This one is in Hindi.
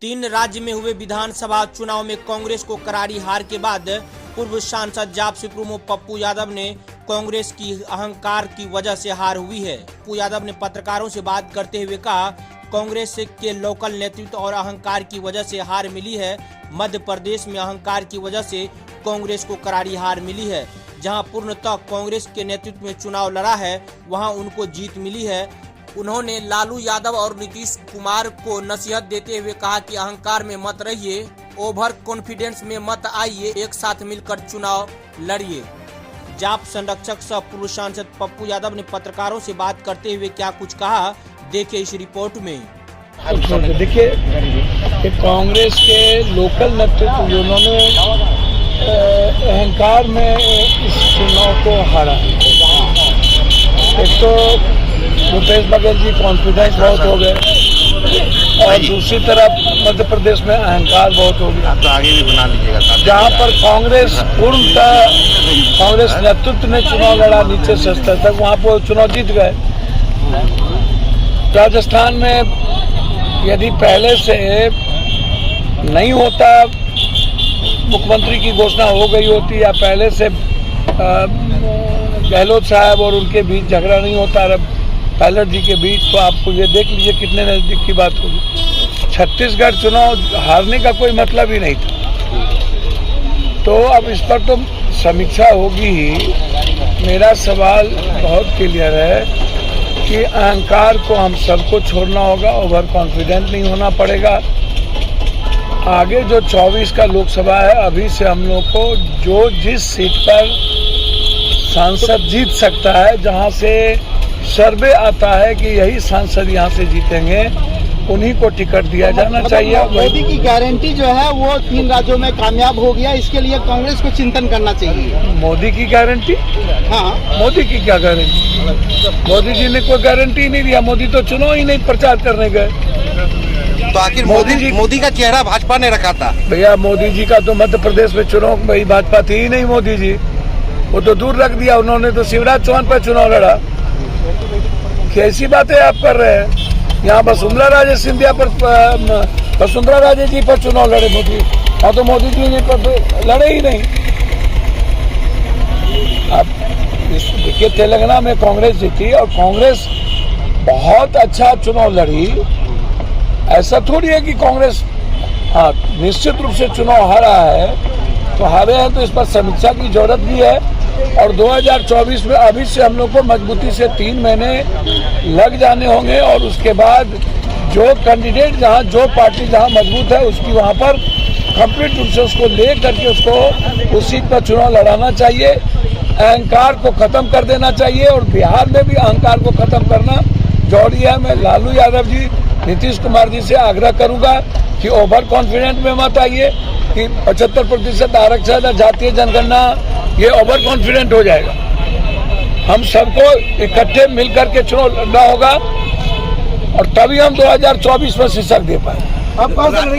3 राज्य में हुए विधानसभा चुनाव में कांग्रेस को करारी हार के बाद पूर्व सांसद जापसी प्रमुख पप्पू यादव ने कांग्रेस की अहंकार की वजह से हार हुई है। पप्पू यादव ने पत्रकारों से बात करते हुए कहा, कांग्रेस के लोकल नेतृत्व और अहंकार की वजह से हार मिली है। मध्य प्रदेश में अहंकार की वजह से कांग्रेस को करारी हार मिली है। जहां पूर्णतः कांग्रेस के नेतृत्व में चुनाव लड़ा है, वहां उनको जीत मिली है। उन्होंने लालू यादव और नीतीश कुमार को नसीहत देते हुए कहा कि अहंकार में मत रहिए, ओवर कॉन्फिडेंस में मत आइए, एक साथ मिलकर चुनाव लड़िए। जाप संरक्षक सह पूर्व सांसद पप्पू यादव ने पत्रकारों से बात करते हुए क्या कुछ कहा, देखिए इस रिपोर्ट में। देखिए, कांग्रेस के लोकल नेतृत्व जिन्होंने अहंकार में इस चुनाव को हारा। एक तो भूपेश बघेल जी कॉन्फिडेंस बहुत हो गए और दूसरी तरफ मध्य प्रदेश में अहंकार बहुत हो गया। तो आगे भी बना लीजिएगा। जहाँ पर कांग्रेस पूर्णतः कांग्रेस नेतृत्व ने चुनाव लड़ा नीचे से स्तर तक, वहाँ पर चुनाव जीत गए। राजस्थान में यदि पहले से नहीं होता, मुख्यमंत्री की घोषणा हो गई होती या पहले से गहलोत साहब और उनके बीच झगड़ा नहीं होता पायलट जी के बीच, तो आपको ये देख लीजिए कितने नजदीक की बात होगी। छत्तीसगढ़ चुनाव हारने का कोई मतलब ही नहीं था। तो अब इस पर तो समीक्षा होगी ही। मेरा सवाल बहुत क्लियर है कि अहंकार को हम सबको छोड़ना होगा, ओवर कॉन्फिडेंट नहीं होना पड़ेगा। आगे जो 24 का लोकसभा है, अभी से हम लोग को जो जिस सीट पर सांसद जीत सकता है, जहां से सर्वे आता है कि यही सांसद यहां से जीतेंगे, उन्हीं को टिकट दिया जाना चाहिए। मोदी की गारंटी जो है वो 3 राज्यों में कामयाब हो गया, इसके लिए कांग्रेस को चिंतन करना चाहिए। मोदी की गारंटी? हाँ, मोदी की क्या गारंटी? मोदी जी ने कोई गारंटी नहीं दिया। मोदी तो चुनाव ही नहीं प्रचार करने गए। तो आखिर मोदी का चेहरा भाजपा ने रखा था। भैया, मोदी जी का तो मध्य प्रदेश में चुनाव में भाजपा थी ही नहीं। मोदी जी वो तो दूर रख दिया। उन्होंने तो शिवराज चौहान पर चुनाव लड़ा। कैसी बातें आप कर रहे हैं? यहाँ वसुंधरा राजे सिंधिया पर, वसुंधरा राजे जी पर चुनाव लड़े मोदी, और तो मोदी जी ने पर लड़े ही नहीं। अब देखिए, तेलंगाना में कांग्रेस जीती और कांग्रेस बहुत अच्छा चुनाव लड़ी। ऐसा थोड़ी है कि कांग्रेस निश्चित रूप से चुनाव हारा है, तो हारे हैं तो इस पर समीक्षा की जरूरत भी है। और 2024 में अभी से हम लोग को मजबूती से 3 महीने लग जाने होंगे, और उसके बाद जो कैंडिडेट जहां, जो पार्टी जहां मजबूत है, उसकी वहां पर कंप्लीट रूप से उसको ले करके उसको उस सीट पर चुनाव लड़ाना चाहिए। अहंकार को खत्म कर देना चाहिए, और बिहार में भी अहंकार को खत्म करना जरूरी है। मैं लालू यादव जी, नीतीश कुमार जी से आग्रह करूंगा कि ओवर कॉन्फिडेंट में मत आइए कि 75% आरक्षण, जातीय जनगणना, ये ओवर कॉन्फिडेंट हो जाएगा। हम सबको इकट्ठे मिलकर के चुनाव लड़ना होगा, और तभी हम 2024 में शीर्षक दे पाए।